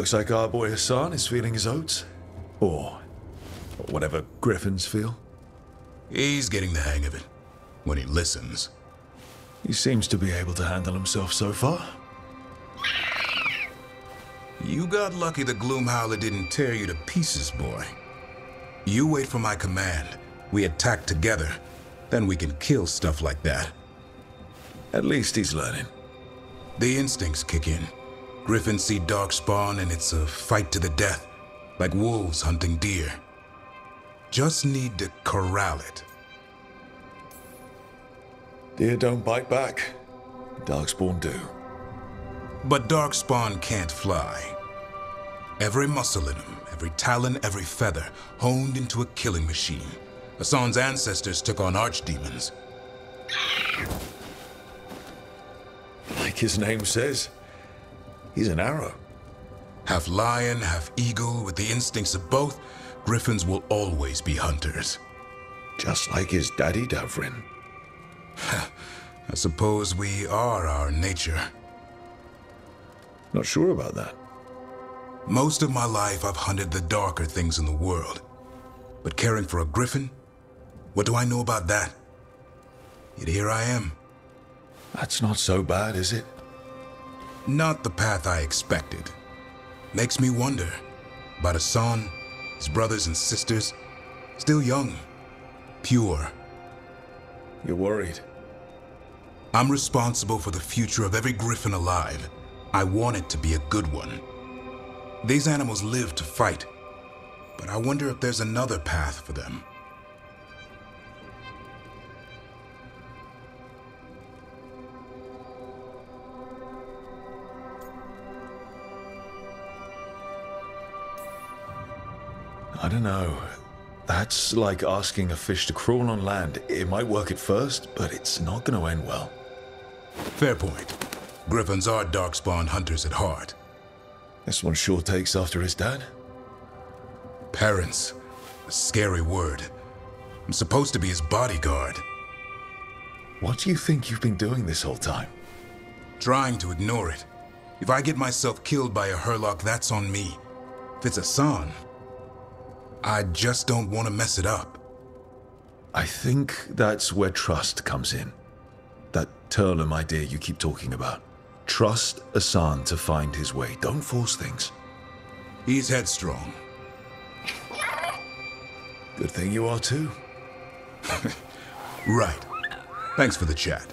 Looks like our boy Hassan is feeling his oats. Or whatever griffins feel. He's getting the hang of it. When he listens. He seems to be able to handle himself so far. You got lucky the Gloomhowler didn't tear you to pieces, boy. You wait for my command. We attack together. Then we can kill stuff like that. At least he's learning. The instincts kick in. Griffins see darkspawn and it's a fight to the death. Like wolves hunting deer. Just need to corral it. Deer don't bite back. Darkspawn do. But darkspawn can't fly. Every muscle in him, every talon, every feather, honed into a killing machine. Hassan's ancestors took on archdemons. Like his name says, he's an arrow. Half lion, half eagle, with the instincts of both, griffins will always be hunters. Just like his daddy Davrin. I suppose we are our nature. Not sure about that. Most of my life I've hunted the darker things in the world. But caring for a griffin? What do I know about that? Yet here I am. That's not so bad, is it? Not the path I expected. Makes me wonder about Hassan, his brothers and sisters, still young, pure. You're worried? I'm responsible for the future of every griffin alive. I want it to be a good one. These animals live to fight, but I wonder if there's another path for them. I don't know. That's like asking a fish to crawl on land. It might work at first, but it's not going to end well. Fair point. Griffins are darkspawn hunters at heart. This one sure takes after his dad. Parents. A scary word. I'm supposed to be his bodyguard. What do you think you've been doing this whole time? Trying to ignore it. If I get myself killed by a Hurlock, that's on me. If it's Hassan, I just don't want to mess it up. I think that's where trust comes in. That Turlum idea you keep talking about. Trust Hassan to find his way. Don't force things. He's headstrong. Good thing you are too. Right. Thanks for the chat.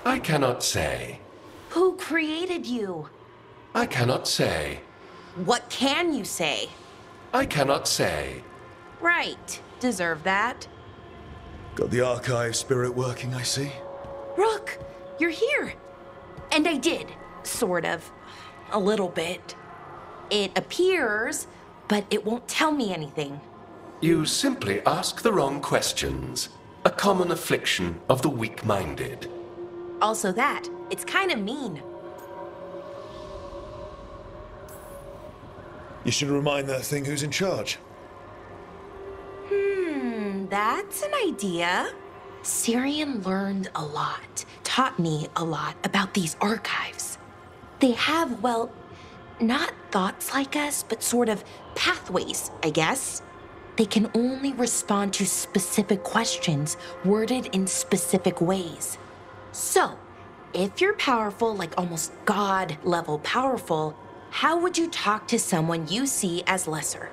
I cannot say. Who created you? I cannot say. What can you say? I cannot say. Right. Deserve that. Got the archive spirit working, I see. Rook, you're here. And I did. Sort of. A little bit. It appears, but it won't tell me anything. You simply ask the wrong questions. A common affliction of the weak-minded. Also that, it's kind of mean. You should remind that thing who's in charge. That's an idea. Syrian learned a lot, taught me a lot about these archives. They have, well, not thoughts like us, but sort of pathways, I guess. They can only respond to specific questions worded in specific ways. So, if you're powerful, like almost God-level powerful, how would you talk to someone you see as lesser?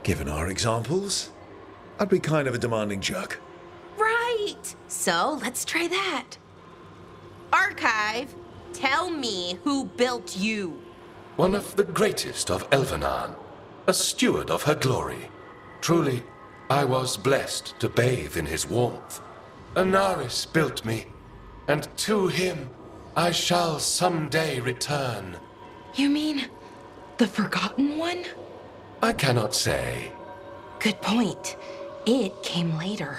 Given our examples, I'd be kind of a demanding jerk. Right! So, let's try that. Archive, tell me who built you. one of the greatest of Elvenar, a steward of her glory. Truly, I was blessed to bathe in his warmth. Anaris built me, and to him I shall someday return. You mean the Forgotten One? I cannot say. Good point. It came later.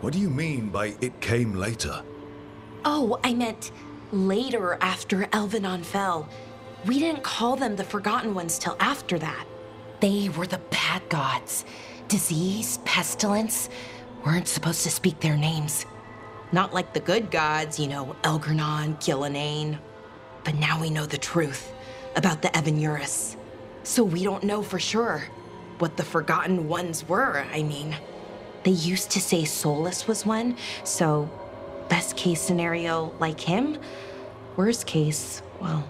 What do you mean by it came later? Oh, I meant later after Elvenar fell. We didn't call them the Forgotten Ones till after that. They were the bad gods. Disease, pestilence, weren't supposed to speak their names. Not like the good gods, Elgernon, Gillinane. But now we know the truth about the Evanurus. So we don't know for sure what the Forgotten Ones were, I mean. They used to say Solus was one, so best case scenario like him. Worst case, well,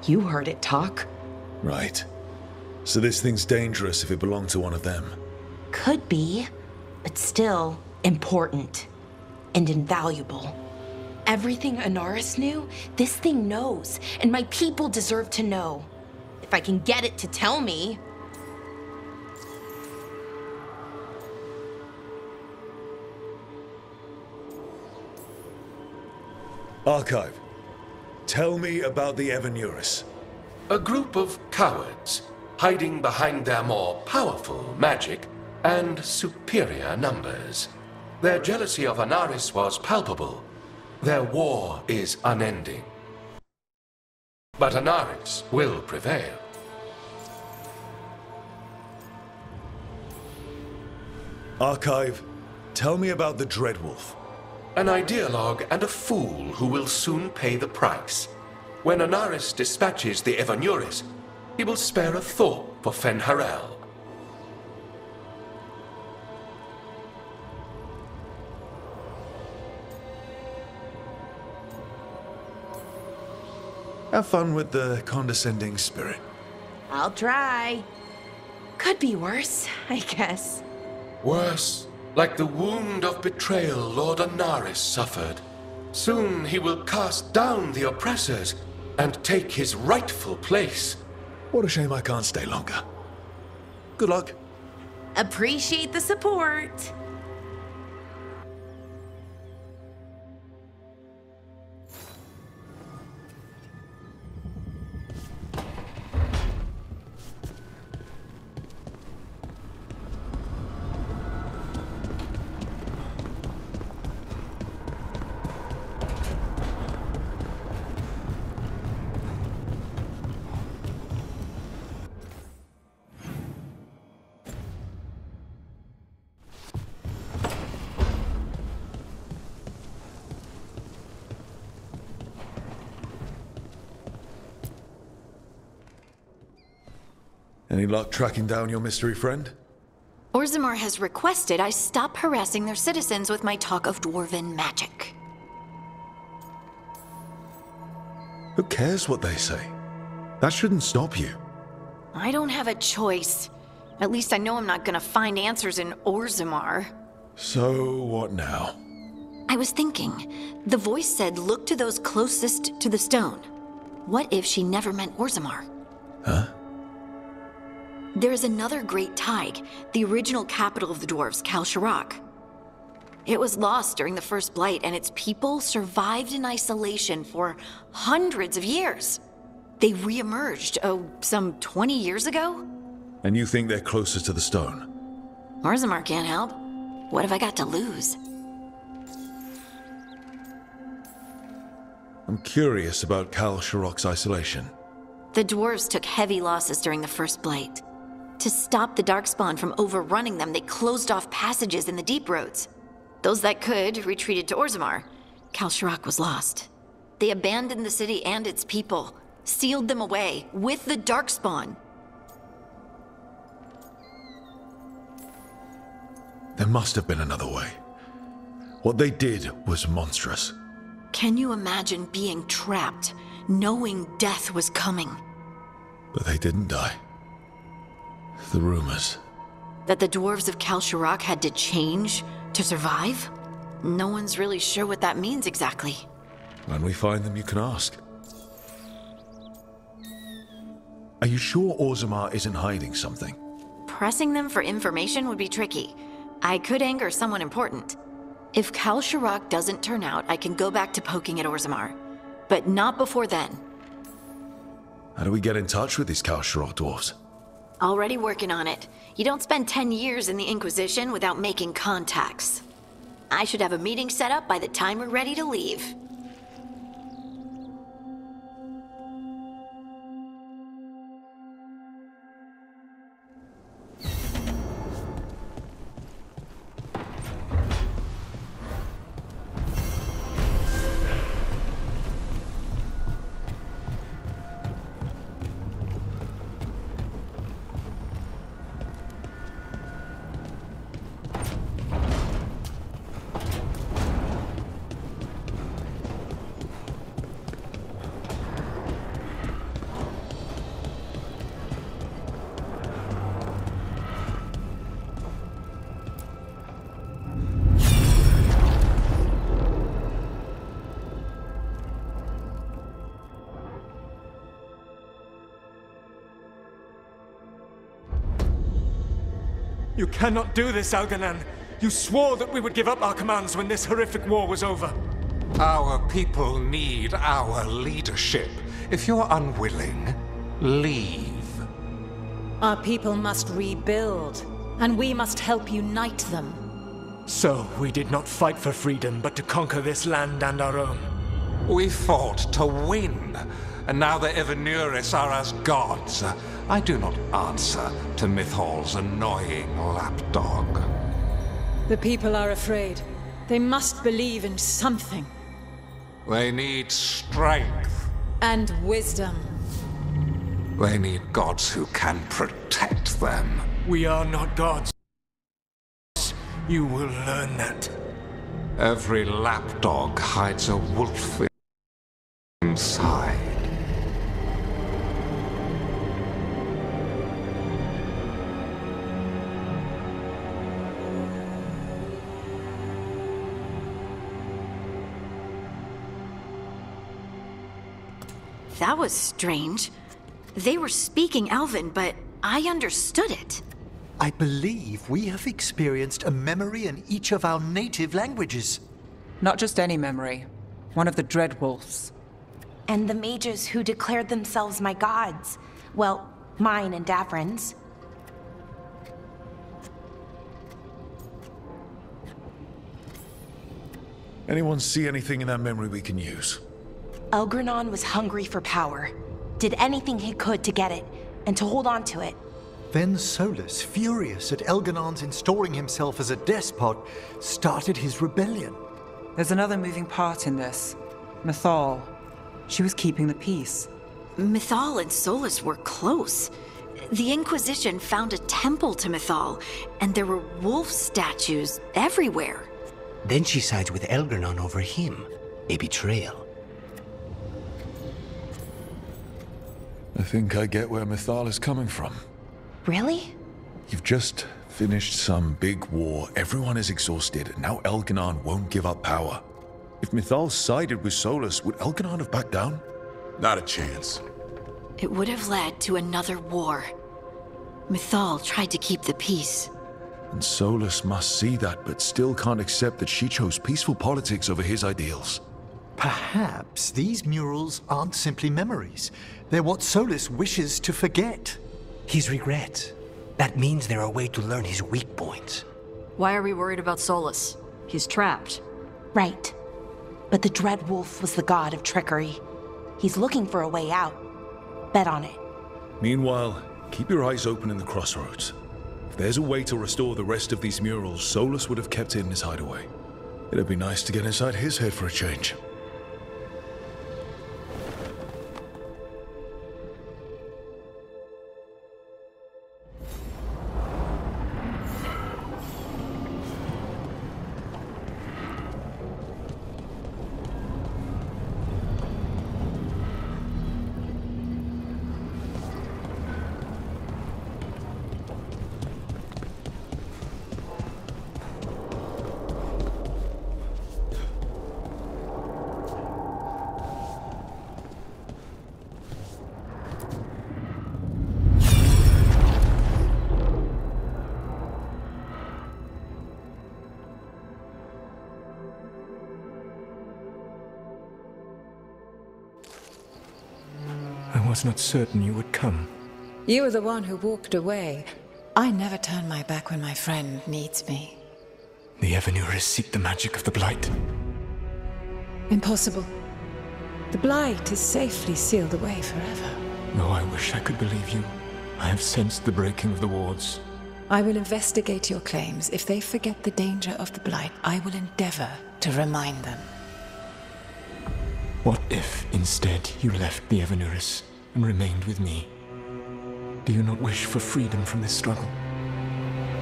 you heard it talk. Right. So this thing's dangerous if it belonged to one of them. Could be, but still important and invaluable. Everything Anaris knew, this thing knows, and my people deserve to know. If I can get it to tell me. Archive. Tell me about the Evanurus. A group of cowards hiding behind their more powerful magic and superior numbers. Their jealousy of Anaris was palpable. Their war is unending. But Anaris will prevail. Archive, tell me about the Dreadwolf. An ideologue and a fool who will soon pay the price. When Anaris dispatches the Evanurus, he will spare a thought for Fen'Harel. Have fun with the condescending spirit. I'll try. Could be worse, I guess. Worse, like the wound of betrayal Lord Anaris suffered. Soon he will cast down the oppressors and take his rightful place. What a shame I can't stay longer. Good luck. Appreciate the support. Any luck tracking down your mystery friend? Orzammar has requested I stop harassing their citizens with my talk of dwarven magic. Who cares what they say? That shouldn't stop you. I don't have a choice. At least I know I'm not gonna find answers in Orzammar. So, what now? I was thinking, the voice said look to those closest to the stone. What if she never meant Orzammar? Huh? There is another great Tig, the original capital of the dwarves, Kalsharak. It was lost during the First Blight, and its people survived in isolation for hundreds of years. They re-emerged, some 20 years ago? And you think they're closer to the stone? Orzammar can't help. What have I got to lose? I'm curious about Kalsharak's isolation. The dwarves took heavy losses during the First Blight. To stop the Darkspawn from overrunning them, they closed off passages in the deep roads. Those that could retreated to Orzammar. Kalsharak was lost. They abandoned the city and its people, sealed them away with the Darkspawn. There must have been another way. What they did was monstrous. Can you imagine being trapped, knowing death was coming? But they didn't die. The rumors. That the dwarves of Kalsharak had to change to survive? No one's really sure what that means exactly. When we find them, you can ask. Are you sure Orzammar isn't hiding something? Pressing them for information would be tricky. I could anger someone important. If Kal Shirak doesn't turn out, I can go back to poking at Orzammar. But not before then. How do we get in touch with these Kal Shirak dwarves? Already working on it. You don't spend 10 years in the Inquisition without making contacts. I should have a meeting set up by the time we're ready to leave. You cannot do this, Algernon. You swore that we would give up our commands when this horrific war was over. Our people need our leadership. If you're unwilling, leave. Our people must rebuild, and we must help unite them. So, we did not fight for freedom, but to conquer this land and our own. We fought to win, and now the Evanuris are as gods. I do not answer to Mythal's annoying lapdog. The people are afraid. They must believe in something. They need strength. And wisdom. They need gods who can protect them. We are not gods. You will learn that. Every lapdog hides a wolf inside. That was strange. They were speaking Elven, but I understood it. I believe we have experienced a memory in each of our native languages. Not just any memory. One of the Dreadwolves. And the mages who declared themselves my gods. Well, mine and Davrin's. Anyone see anything in that memory we can use? Elgranon was hungry for power. Did anything he could to get it, and to hold on to it. Then Solus, furious at Elganon's installing himself as a despot, started his rebellion. There's another moving part in this. Mythal. She was keeping the peace. Mythal and Solus were close. The Inquisition found a temple to Mythal, and there were wolf statues everywhere. Then she sides with Elgranon over him. A betrayal. I think I get where Mythal is coming from. Really? You've just finished some big war, everyone is exhausted, and now Elganon won't give up power. If Mythal sided with Solus, would Elganon have backed down? Not a chance. It would have led to another war. Mythal tried to keep the peace. And Solus must see that, but still can't accept that she chose peaceful politics over his ideals. Perhaps these murals aren't simply memories. They're what Solus wishes to forget. His regrets. That means they're a way to learn his weak points. Why are we worried about Solus? He's trapped. Right. But the Dreadwolf was the god of trickery. He's looking for a way out. Bet on it. Meanwhile, keep your eyes open in the crossroads. If there's a way to restore the rest of these murals, Solus would have kept it in his hideaway. It'd be nice to get inside his head for a change. was not certain you would come. You were the one who walked away. I never turn my back when my friend needs me. The Evanurus seek the magic of the Blight. Impossible. The Blight is safely sealed away forever. Oh, I wish I could believe you. I have sensed the breaking of the wards. I will investigate your claims. If they forget the danger of the Blight, I will endeavor to remind them. What if, instead, you left the Evanurus and remained with me? Do you not wish for freedom from this struggle?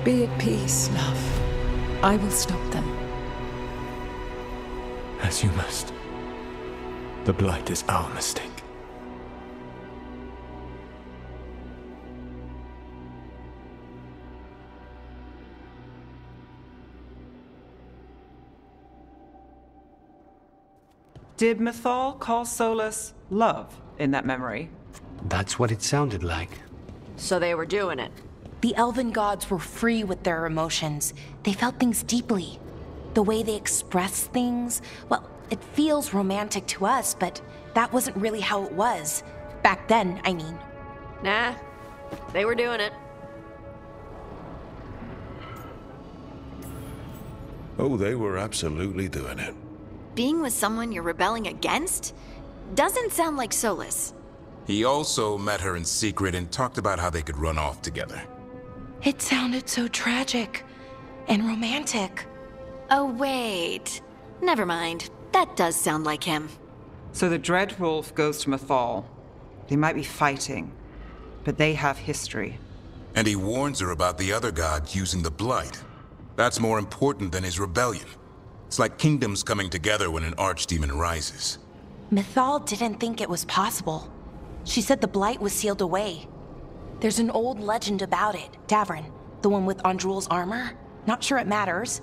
Be at peace, love. I will stop them. As you must. The Blight is our mistake. Did Mythal call Solus love in that memory? That's what it sounded like. So they were doing it. The elven gods were free with their emotions. They felt things deeply. The way they expressed things, well, it feels romantic to us, but that wasn't really how it was. Back then, I mean. Nah, they were doing it. Oh, they were absolutely doing it. Being with someone you're rebelling against? Doesn't sound like Solus. He also met her in secret and talked about how they could run off together. It sounded so tragic and romantic. Oh, wait. Never mind. That does sound like him. So the Dread Wolf goes to Mythal. They might be fighting, but they have history. And he warns her about the other god using the Blight. That's more important than his rebellion. It's like kingdoms coming together when an archdemon rises. Mythal didn't think it was possible. She said the Blight was sealed away. There's an old legend about it. Davrin, the one with Andrul's armor. Not sure it matters.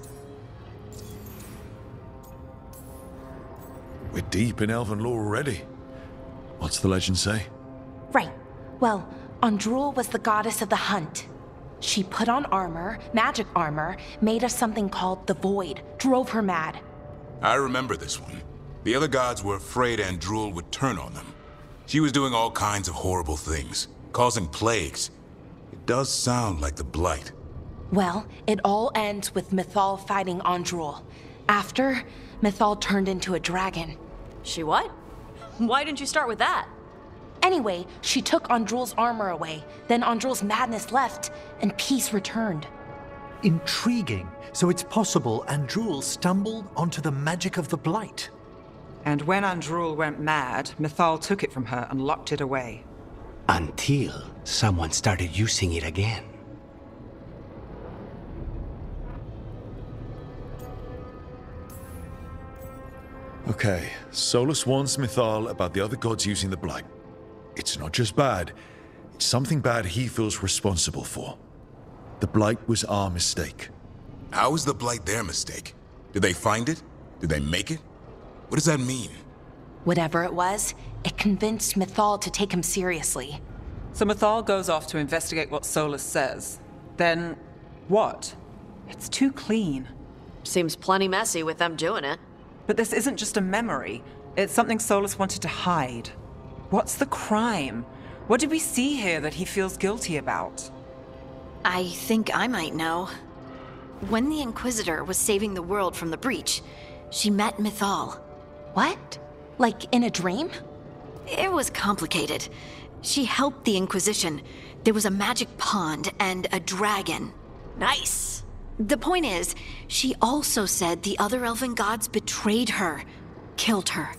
We're deep in elven lore already. What's the legend say? Right. Well, Andrul was the goddess of the hunt. She put on armor, magic armor, made of something called the Void, drove her mad. I remember this one. The other gods were afraid Andrul would turn on them. She was doing all kinds of horrible things, causing plagues. It does sound like the Blight. Well, it all ends with Mythal fighting Andrul. After, Mythal turned into a dragon. She what? Why didn't you start with that? Anyway, she took Andrul's armor away. Then Andrul's madness left, and peace returned. Intriguing. So it's possible Andrul stumbled onto the magic of the Blight. And when Andrul went mad, Mythal took it from her and locked it away. Until someone started using it again. Okay, Solus warns Mythal about the other gods using the Blight. It's not just bad, it's something bad he feels responsible for. The Blight was our mistake. How is the Blight their mistake? Did they find it? Did they make it? What does that mean? Whatever it was, it convinced Mythal to take him seriously. So Mythal goes off to investigate what Solus says. Then, what? It's too clean. Seems plenty messy with them doing it. But this isn't just a memory. It's something Solus wanted to hide. What's the crime? What did we see here that he feels guilty about? I think I might know. When the Inquisitor was saving the world from the breach, she met Mythal. What? Like in a dream? It was complicated. She helped the Inquisition. There was a magic pond and a dragon. Nice. The point is, she also said the other elven gods betrayed her, killed her.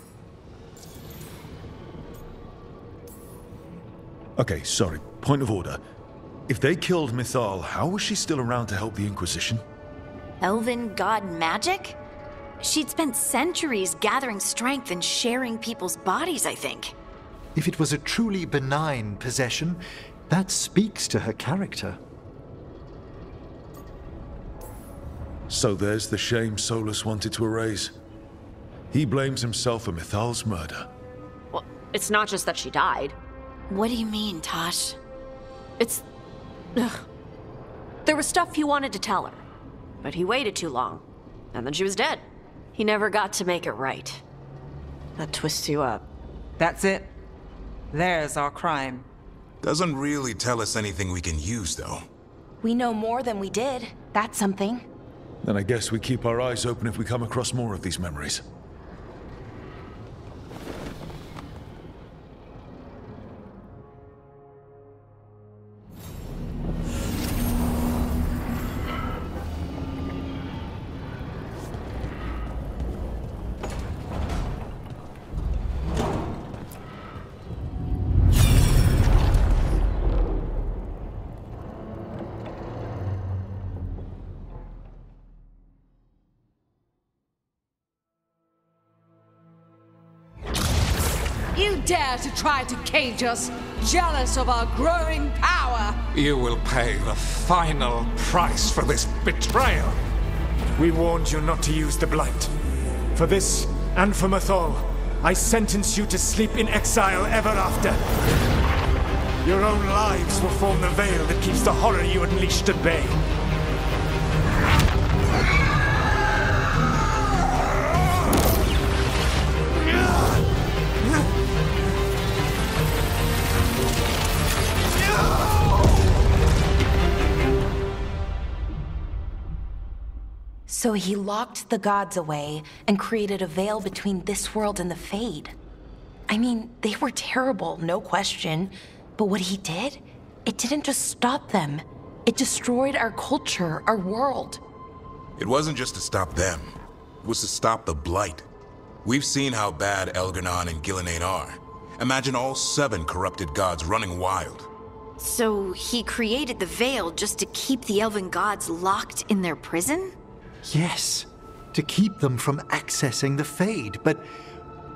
Okay, sorry. Point of order. If they killed Mythal, how was she still around to help the Inquisition? Elven god magic? She'd spent centuries gathering strength and sharing people's bodies, I think. If it was a truly benign possession, that speaks to her character. So there's the shame Solus wanted to erase. He blames himself for Mythal's murder. Well, it's not just that she died. What do you mean, Tosh? It's... Ugh. There was stuff he wanted to tell her, but he waited too long, and then she was dead. He never got to make it right. That twists you up. That's it? There's our crime. Doesn't really tell us anything we can use, though. We know more than we did. That's something. Then I guess we keep our eyes open if we come across more of these memories. You dare to try to cage us, jealous of our growing power! You will pay the final price for this betrayal. We warned you not to use the Blight. For this, and for Mythal, I sentence you to sleep in exile ever after. Your own lives will form the veil that keeps the horror you unleashed at bay. So he locked the gods away and created a veil between this world and the Fade. I mean, they were terrible, no question. But what he did, it didn't just stop them. It destroyed our culture, our world. It wasn't just to stop them. It was to stop the Blight. We've seen how bad Elganon and Gillenane are. Imagine all 7 corrupted gods running wild. So he created the Veil just to keep the elven gods locked in their prison? Yes, to keep them from accessing the Fade. But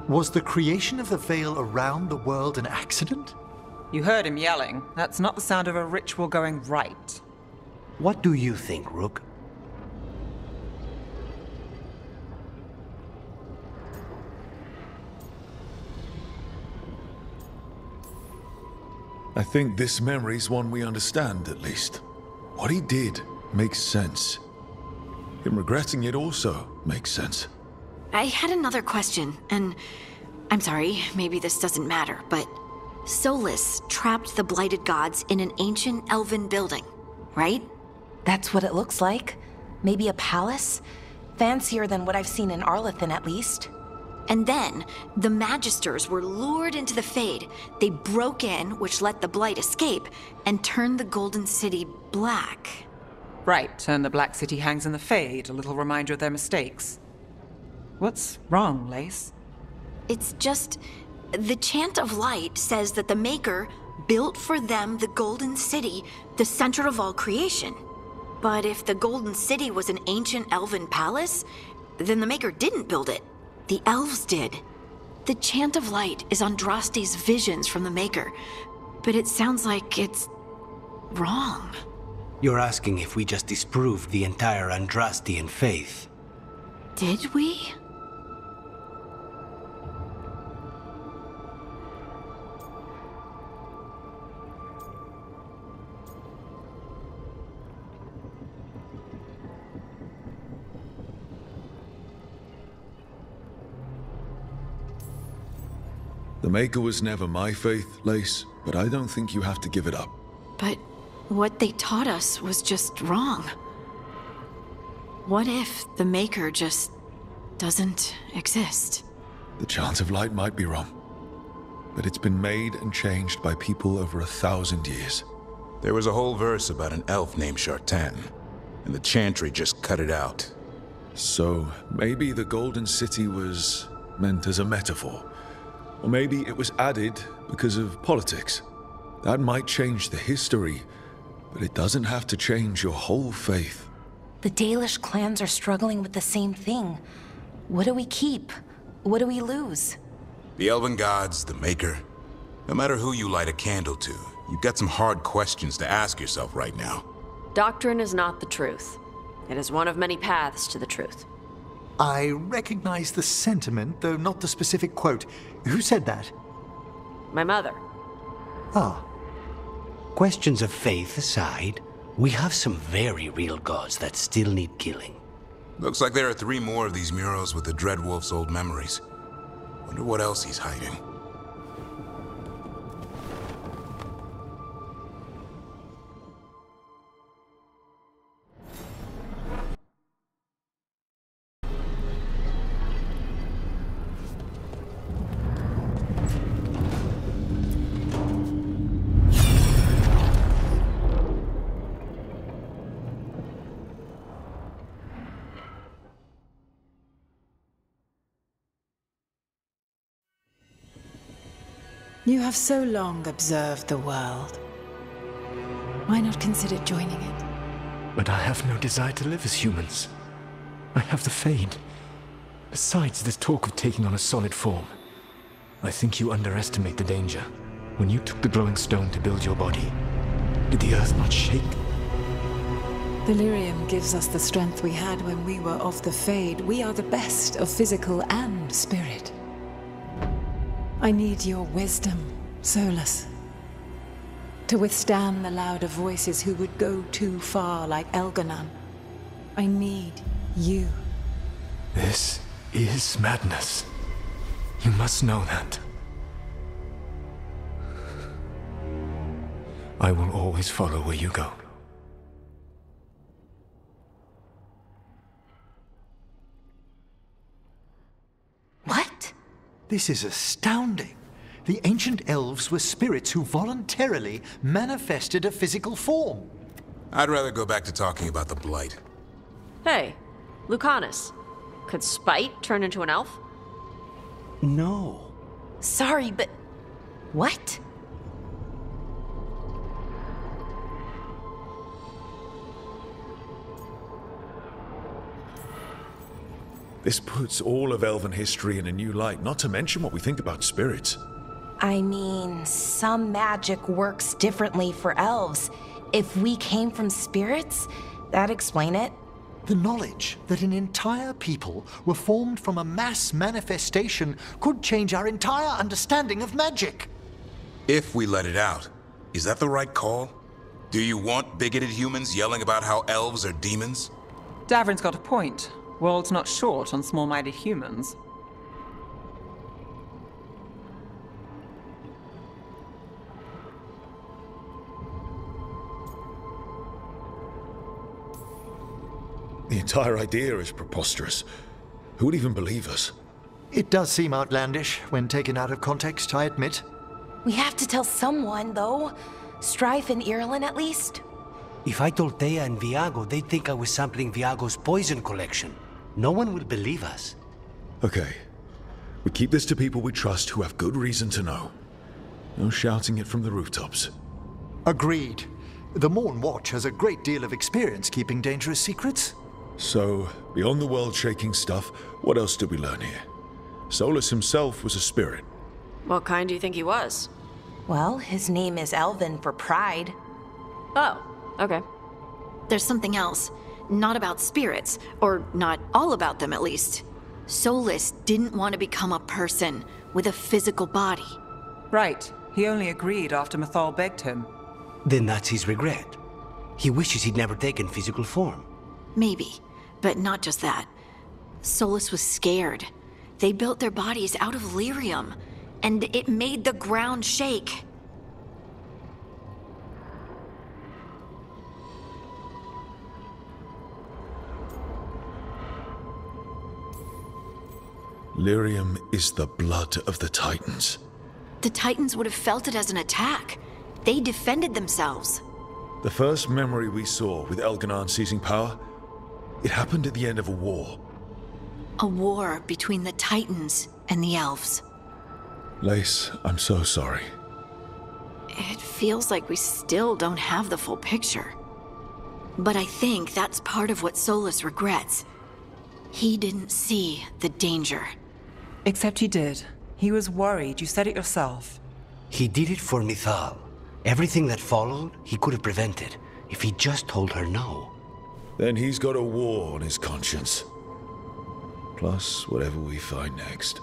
was the creation of the Veil around the world an accident? You heard him yelling. That's not the sound of a ritual going right. What do you think, Rook? I think this memory's one we understand, at least. What he did makes sense. Him regretting it also makes sense. I had another question, and I'm sorry, maybe this doesn't matter, but Solus trapped the blighted gods in an ancient elven building, right? That's what it looks like. Maybe a palace? Fancier than what I've seen in Arlethan, at least. And then, the Magisters were lured into the Fade. They broke in, which let the Blight escape, and turned the Golden City black. Right, and the Black City hangs in the Fade, a little reminder of their mistakes. What's wrong, Lace? It's just... the Chant of Light says that the Maker built for them the Golden City, the center of all creation. But if the Golden City was an ancient elven palace, then the Maker didn't build it. The elves did. The Chant of Light is Andraste's visions from the Maker, but it sounds like it's wrong. You're asking if we just disproved the entire Andrastian faith. Did we? The Maker was never my faith, Lace, but I don't think you have to give it up. But what they taught us was just wrong. What if the Maker just doesn't exist? The Chant of Light might be wrong, but it's been made and changed by people over 1,000 years. There was a whole verse about an elf named Shartan, and the Chantry just cut it out. So maybe the Golden City was meant as a metaphor. Or maybe it was added because of politics. That might change the history, but it doesn't have to change your whole faith. The Dalish clans are struggling with the same thing. What do we keep? What do we lose? The elven gods, the Maker. No matter who you light a candle to, you've got some hard questions to ask yourself right now. Doctrine is not the truth. It is one of many paths to the truth. I recognize the sentiment, though not the specific quote. Who said that? My mother. Ah. Questions of faith aside, we have some very real gods that still need killing. Looks like there are 3 more of these murals with the Dreadwolf's old memories. Wonder what else he's hiding. You have so long observed the world. Why not consider joining it? But I have no desire to live as humans. I have the Fade. Besides, this talk of taking on a solid form. I think you underestimate the danger. When you took the glowing stone to build your body, did the earth not shake? Delirium gives us the strength we had when we were of the Fade. We are the best of physical and spirit. I need your wisdom, Solus. To withstand the louder voices who would go too far like Elganon. I need you. This is madness. You must know that. I will always follow where you go. What? This is astounding. The ancient elves were spirits who voluntarily manifested a physical form. I'd rather go back to talking about the Blight. Hey, Lucanus. Could Spite turn into an elf? No. Sorry, but... what? This puts all of elven history in a new light, not to mention what we think about spirits. I mean, some magic works differently for elves. If we came from spirits, that'd explain it. The knowledge that an entire people were formed from a mass manifestation could change our entire understanding of magic. If we let it out, is that the right call? Do you want bigoted humans yelling about how elves are demons? Davrin's got a point. World's not short on small-minded humans. The entire idea is preposterous. Who would even believe us? It does seem outlandish when taken out of context, I admit. We have to tell someone, though. Strife and Irulan, at least. If I told Thea and Viago, they'd think I was sampling Viago's poison collection. No one will believe us. Okay. We keep this to people we trust who have good reason to know. No shouting it from the rooftops. Agreed. The Morn Watch has a great deal of experience keeping dangerous secrets. So, beyond the world-shaking stuff, what else did we learn here? Solus himself was a spirit. What kind do you think he was? Well, his name is Elven for pride. Oh, okay. There's something else. Not about spirits, or not all about them at least. Solus didn't want to become a person with a physical body. Right. He only agreed after Mythal begged him. Then that's his regret. He wishes he'd never taken physical form. Maybe, but not just that. Solus was scared. They built their bodies out of lyrium, and it made the ground shake. Lyrium is the blood of the Titans. The Titans would have felt it as an attack. They defended themselves. The first memory we saw with Elganon seizing power, it happened at the end of a war. A war between the Titans and the elves. Lace, I'm so sorry. It feels like we still don't have the full picture. But I think that's part of what Solus regrets. He didn't see the danger. Except he did. He was worried. You said it yourself. He did it for Mythal. Everything that followed, he could have prevented, if he just told her no. Then he's got a war on his conscience. Plus, whatever we find next.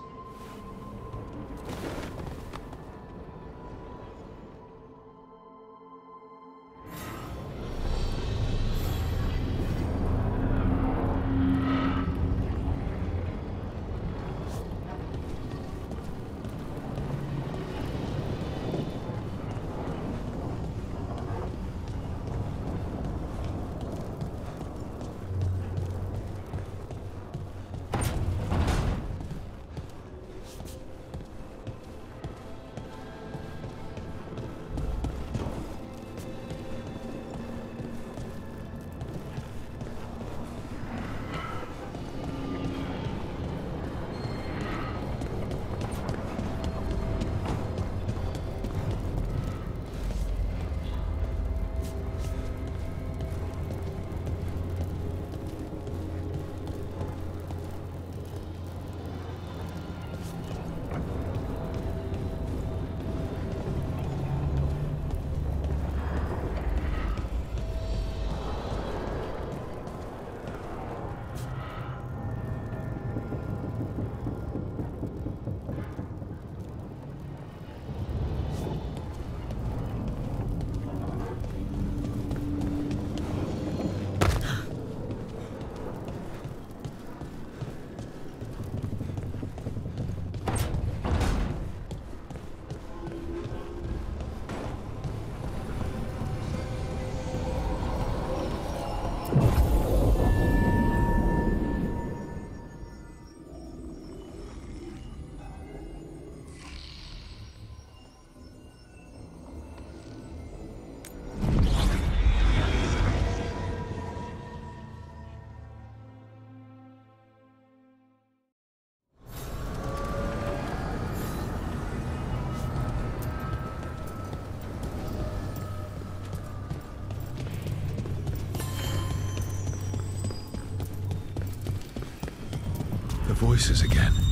The voices again.